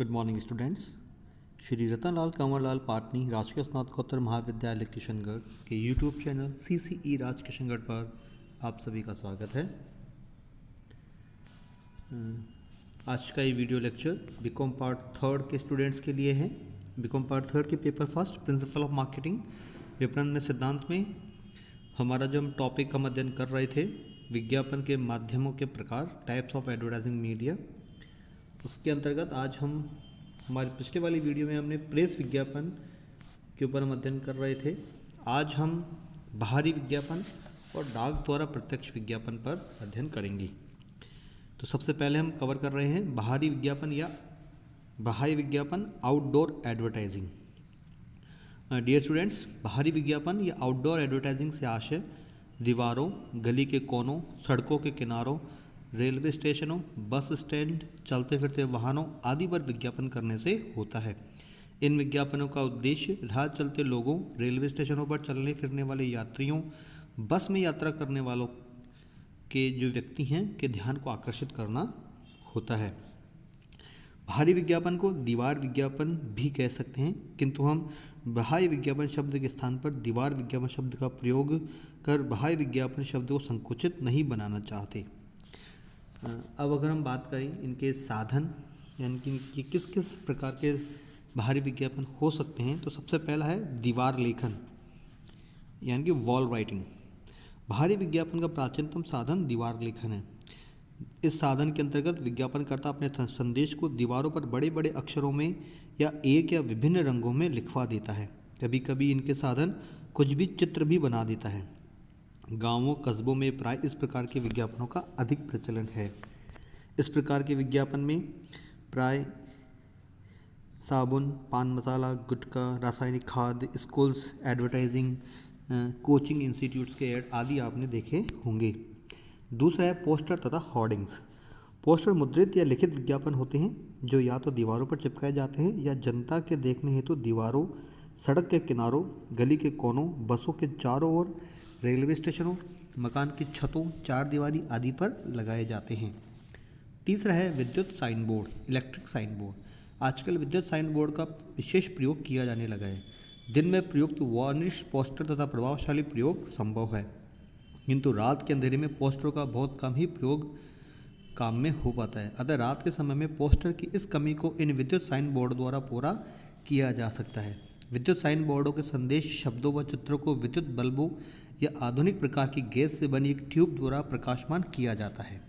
Good morning students. Shri Ratanlal Kanwarlal Patni राजकीय स्नातकोत्तर महाविद्यालय किशनगढ़ के YouTube channel CCE Raj Kishangarh पर आप सभी का स्वागत है। आज का ये video lecture BCom part third के स्टूडेंट्स के लिए है। बीकॉम पार्ट थर्ड के paper first principle of marketing विपणन में सिद्धांत में हमारा जो हम टॉपिक का अध्ययन कर रहे थे, विज्ञापन के माध्यमों के प्रकार, टाइप्स ऑफ एडवर्टाइजिंग मीडिया, उसके अंतर्गत आज हम हमारे पिछले वाली वीडियो में हमने प्रेस विज्ञापन के ऊपर हम अध्ययन कर रहे थे। आज हम बाहरी विज्ञापन और डाक द्वारा प्रत्यक्ष विज्ञापन पर अध्ययन करेंगे। तो सबसे पहले हम कवर कर रहे हैं बाहरी विज्ञापन या बाह्य विज्ञापन, आउटडोर एडवर्टाइजिंग। डियर स्टूडेंट्स, बाहरी विज्ञापन या आउटडोर एडवर्टाइजिंग से आशय दीवारों, गली के कोनों, सड़कों के किनारों, रेलवे स्टेशनों, बस स्टैंड, चलते फिरते वाहनों आदि पर विज्ञापन करने से होता है। इन विज्ञापनों का उद्देश्य राह चलते लोगों, रेलवे स्टेशनों पर चलने फिरने वाले यात्रियों, बस में यात्रा करने वालों के जो व्यक्ति हैं के ध्यान को आकर्षित करना होता है। बाहरी विज्ञापन को दीवार विज्ञापन भी कह सकते हैं, किंतु हम बाह्य विज्ञापन शब्द के स्थान पर दीवार विज्ञापन शब्द का प्रयोग कर बाह्य विज्ञापन शब्द को संकुचित नहीं बनाना चाहते। अब अगर हम बात करें इनके साधन, यानी कि किस किस प्रकार के बाहरी विज्ञापन हो सकते हैं, तो सबसे पहला है दीवार लेखन, यानी कि वॉल राइटिंग। बाहरी विज्ञापन का प्राचीनतम साधन दीवार लेखन है। इस साधन के अंतर्गत विज्ञापनकर्ता अपने संदेश को दीवारों पर बड़े बड़े अक्षरों में या एक या विभिन्न रंगों में लिखवा देता है। कभी कभी इनके साधन कुछ भी चित्र भी बना देता है। गांवों कस्बों में प्राय इस प्रकार के विज्ञापनों का अधिक प्रचलन है। इस प्रकार के विज्ञापन में प्राय साबुन, पान मसाला, गुटखा, रासायनिक खाद, स्कूल्स एडवर्टाइजिंग, कोचिंग इंस्टीट्यूट्स के ऐड आदि आपने देखे होंगे। दूसरा है पोस्टर तथा होर्डिंग्स। पोस्टर मुद्रित या लिखित विज्ञापन होते हैं जो या तो दीवारों पर चिपकाए जाते हैं या जनता के देखने हेतु दीवारों, सड़क के किनारों, गली के कोनों, बसों के चारों ओर, रेलवे स्टेशनों, मकान की छतों, चार दीवारी आदि पर लगाए जाते हैं। तीसरा है विद्युत sign board, electric sign board. आजकल विद्युत साइन बोर्ड का विशेष प्रयोग किया जाने लगा है। दिन में प्रयुक्त वार्निश पोस्टर तथा प्रभावशाली प्रयोग संभव है, किंतु रात के अंधेरे में पोस्टरों का बहुत कम ही प्रयोग काम में हो पाता है। अतः रात के समय में पोस्टर की इस कमी को इन विद्युत साइन बोर्ड द्वारा पूरा किया जा सकता है। विद्युत साइन बोर्डों के संदेश, शब्दों व चित्रों को विद्युत बल्बों या आधुनिक प्रकार की गैस से बनी एक ट्यूब द्वारा प्रकाशमान किया जाता है।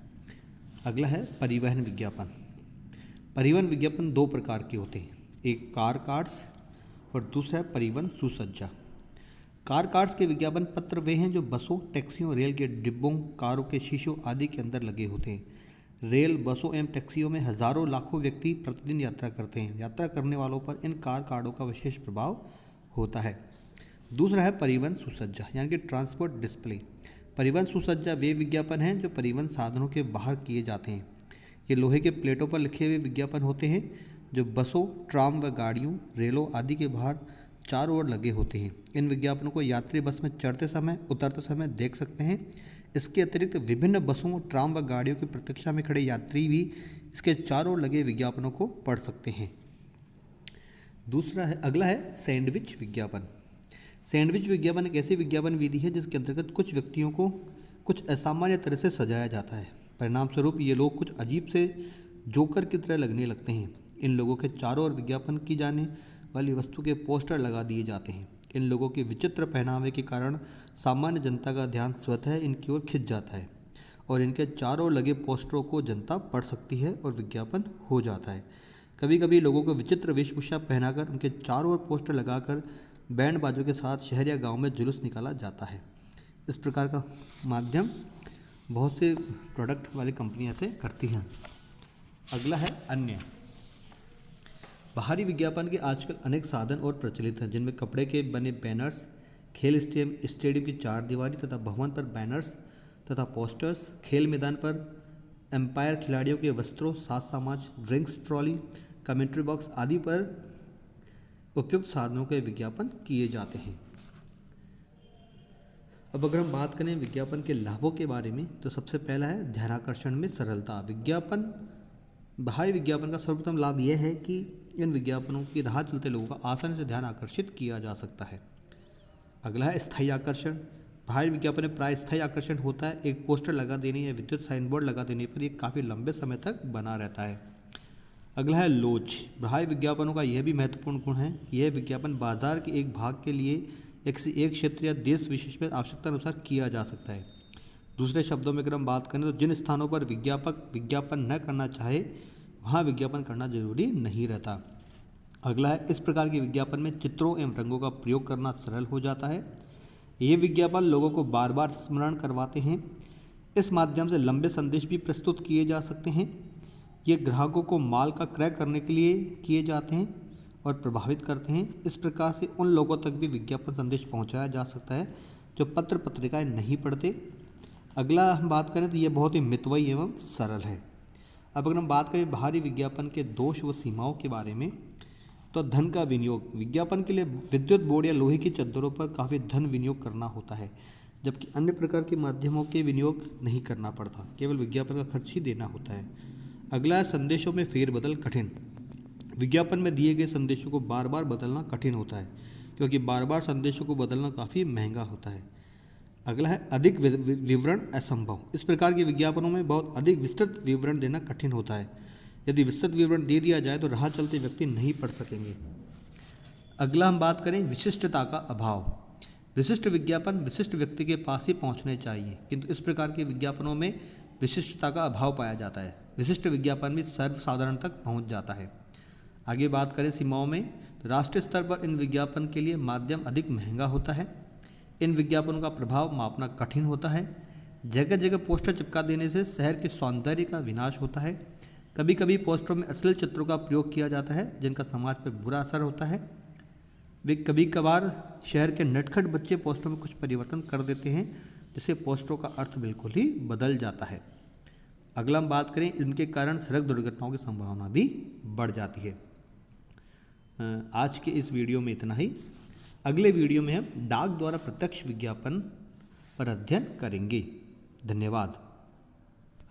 अगला है परिवहन विज्ञापन। परिवहन विज्ञापन दो प्रकार के होते हैं, एक कार कार्ड्स और दूसरा है परिवहन सुसज्जा। कार कार्ड्स के विज्ञापन पत्र वे हैं जो बसों, टैक्सियों, रेल के डिब्बों, कारों के शीशों आदि के अंदर लगे होते हैं। रेल, बसों एवं टैक्सियों में हजारों लाखों व्यक्ति प्रतिदिन यात्रा करते हैं। यात्रा करने वालों पर इन कार कार्डों का विशेष प्रभाव होता है। दूसरा है परिवहन सुसज्जा, यानी कि ट्रांसपोर्ट डिस्प्ले। परिवहन सुसज्जा वे विज्ञापन हैं जो परिवहन साधनों के बाहर किए जाते हैं। ये लोहे के प्लेटों पर लिखे हुए विज्ञापन होते हैं जो बसों, ट्राम व गाड़ियों, रेलों आदि के बाहर चारों ओर लगे होते हैं। इन विज्ञापनों को यात्री बस में चढ़ते समय, उतरते समय देख सकते हैं। इसके अतिरिक्त विभिन्न बसों, ट्राम व गाड़ियों की प्रतीक्षा में खड़े यात्री भी इसके चारों ओर लगे विज्ञापनों को पढ़ सकते हैं। अगला है सैंडविच विज्ञापन। सैंडविच विज्ञापन एक ऐसी विज्ञापन विधि है जिसके अंतर्गत कुछ व्यक्तियों को कुछ असामान्य तरह से सजाया जाता है। परिणाम स्वरूप ये लोग कुछ अजीब से जोकर की तरह लगने लगते हैं। इन लोगों के चारों ओर विज्ञापन की जाने वाली वस्तु के पोस्टर लगा दिए जाते हैं। इन लोगों के विचित्र पहनावे के कारण सामान्य जनता का ध्यान स्वतः इनकी ओर खिंच जाता है और इनके चारों ओर लगे पोस्टरों को जनता पढ़ सकती है और विज्ञापन हो जाता है। कभी कभी लोगों को विचित्र वेशभूषा पहनाकर उनके चारों ओर पोस्टर लगाकर बैंड बाजों के साथ शहर या गांव में जुलूस निकाला जाता है। इस प्रकार का माध्यम बहुत से प्रोडक्ट वाली कंपनियां से करती हैं। अगला है अन्य। बाहरी विज्ञापन के आजकल अनेक साधन और प्रचलित हैं, जिनमें कपड़े के बने बैनर्स, खेल स्टेडियम की चार दीवारी तथा भवन पर बैनर्स तथा पोस्टर्स, खेल मैदान पर एम्पायर खिलाड़ियों के वस्त्रों, साज समाज, ड्रिंक्स ट्रॉली, कमेंट्री बॉक्स आदि पर उपयुक्त साधनों के विज्ञापन किए जाते हैं। अब अगर हम बात करें विज्ञापन के लाभों के बारे में, तो सबसे पहला है ध्यानाकर्षण में सरलता। विज्ञापन बाहरी विज्ञापन का सर्वप्रथम लाभ यह है कि इन विज्ञापनों की राह चलते लोगों का आसानी से ध्यान आकर्षित किया जा सकता है। अगला है स्थायी आकर्षण। बाहरी विज्ञापन में प्राय स्थायी आकर्षण होता है। एक पोस्टर लगा देने या विद्युत साइन बोर्ड लगा देने पर यह काफ़ी लंबे समय तक बना रहता है। अगला है लोच। बाहरी विज्ञापनों का यह भी महत्वपूर्ण गुण है। यह विज्ञापन बाजार के एक भाग के लिए एक क्षेत्र या देश विशेष में आवश्यकता अनुसार किया जा सकता है। दूसरे शब्दों में अगर हम बात करें तो जिन स्थानों पर विज्ञापक विज्ञापन न करना चाहे वहाँ विज्ञापन करना जरूरी नहीं रहता। अगला है इस प्रकार के विज्ञापन में चित्रों एवं रंगों का प्रयोग करना सरल हो जाता है। ये विज्ञापन लोगों को बार बार स्मरण करवाते हैं। इस माध्यम से लंबे संदेश भी प्रस्तुत किए जा सकते हैं। ये ग्राहकों को माल का क्रय करने के लिए किए जाते हैं और प्रभावित करते हैं। इस प्रकार से उन लोगों तक भी विज्ञापन संदेश पहुंचाया जा सकता है जो पत्र पत्रिकाएं नहीं पढ़ते। अगला हम बात करें तो ये बहुत ही मितव्ययी एवं सरल है। अब अगर हम बात करें बाहरी विज्ञापन के दोष व सीमाओं के बारे में, तो धन का विनियोग। विज्ञापन के लिए विद्युत बोर्ड या लोहे की चद्दरों पर काफ़ी धन विनियोग करना होता है, जबकि अन्य प्रकार के माध्यमों के विनियोग नहीं करना पड़ता, केवल विज्ञापन का खर्च ही देना होता है। अगला है संदेशों में फेरबदल कठिन। विज्ञापन में दिए गए संदेशों को बार बार बदलना कठिन होता है, क्योंकि बार बार संदेशों को बदलना काफ़ी महंगा होता है। अगला है अधिक विवरण असंभव। इस प्रकार के विज्ञापनों में बहुत अधिक विस्तृत विवरण देना कठिन होता है। यदि विस्तृत विवरण दे दिया जाए तो राह चलते व्यक्ति नहीं पढ़ सकेंगे। अगला हम बात करें विशिष्टता का अभाव। विशिष्ट विज्ञापन विशिष्ट व्यक्ति के पास ही पहुंचने चाहिए, किंतु इस प्रकार के विज्ञापनों में विशिष्टता का अभाव पाया जाता है। विशिष्ट विज्ञापन भी सर्वसाधारण तक पहुंच जाता है। आगे बात करें सीमाओं में, तो राष्ट्रीय स्तर पर इन विज्ञापन के लिए माध्यम अधिक महंगा होता है। इन विज्ञापनों का प्रभाव मापना कठिन होता है। जगह जगह पोस्टर चिपका देने से शहर के सौंदर्य का विनाश होता है। कभी कभी पोस्टरों में अश्लील चित्रों का प्रयोग किया जाता है, जिनका समाज पर बुरा असर होता है। वे कभी कभार शहर के नटखट बच्चे पोस्टरों में कुछ परिवर्तन कर देते हैं, जिससे पोस्टरों का अर्थ बिल्कुल ही बदल जाता है। अगला हम बात करें, इनके कारण सड़क दुर्घटनाओं की संभावना भी बढ़ जाती है। आज के इस वीडियो में इतना ही। अगले वीडियो में हम डाक द्वारा प्रत्यक्ष विज्ञापन पर अध्ययन करेंगे। धन्यवाद।